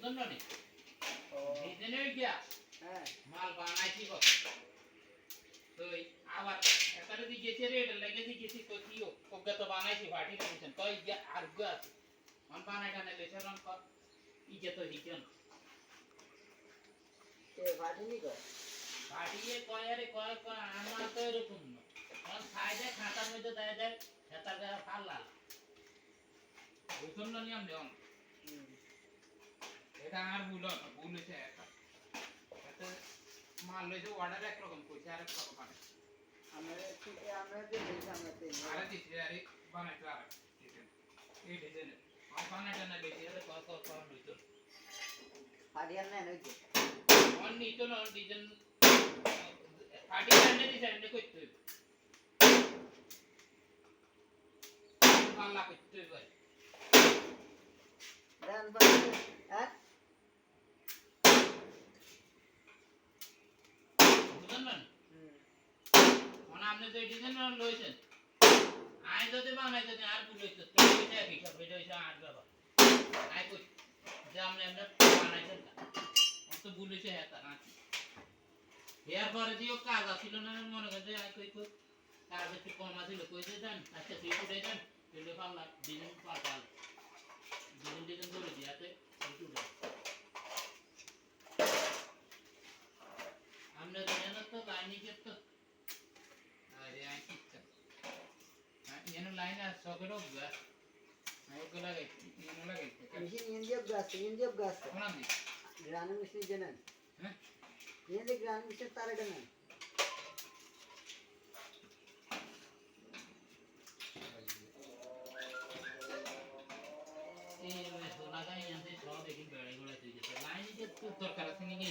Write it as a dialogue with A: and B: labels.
A: বুঝুন না নি ডিজাইনে গিয়া
B: হ্যাঁ
A: মাল বানাইছি কত তো আবার এটারে দিয়েছে রে এটা লাগে দিয়েছি তো কিও ওকে তো বানাইছি ফাটি দিয়েছেন তো ইয়া আর গা মান বানাইটা নে লেছারন কর ইয়ে তো হিজন
B: কে ফাটিনি কর
A: ফাটিয়ে কয় আরে কয় কয় আমার তো এরকম না কারণ সাইডে খাতার মধ্যে দেয় দেয় খাতার গায়ে ফাল্লা বুঝুন না নিয়ম দেন এটা আর ভুল হয়েছে একটা এটা মাল লইছে অর্ডার একরকম কইছে আর এক রকম বানাই
B: আমরা যে আমরা
A: আরে দিছি আরে বানাইতে আর এই ডিজাইন আর বানাইটা না বেশি আরে কত কত হইতো
B: ফাটিয়ার না নইতে
A: অন নিতো না ডিজাইন পার্টি কানে ডিজাইন নে কইতে পাল্লা কইতে ভাই
B: দেন বাবা হ্যাঁ
A: বুঝলেন না মানে আপনি যে ডিজাইন লইছেন আই যদি বানাই যদি আর ভুল হইতো তো এটা কি সব এটা হইছে আর বাবা আই কই যে আপনি এমনি বানাইছেন না অত ভুল হইছে এটা না এরপরে দিও কাজ আছিল না মনে করে আই কই কই কাজ একটু কম আছিল কইতে দেন আচ্ছা তুই উঠে দেন তুই পাল্লা ডিজাইন পাল্লা ডিজাইন করে দিয়াতে একটু দাও আমরা জানেন তো কাহিনী কে তো আরে আই কি এনো line R socket Hoga I ওকে লাগাই এনো লাগাই
B: মেশিন ইন্ডিয়া গাছ
A: কোনা দি
B: গ্রান মেশিন জানেন
A: হ্যাঁ
B: ये ग्रान मेশিন তার এটা না
A: এই সোনা গাই আনতে সব দেখি বেড়ে গড়ে তুই লাইন যে তো দরকার আছে নাকি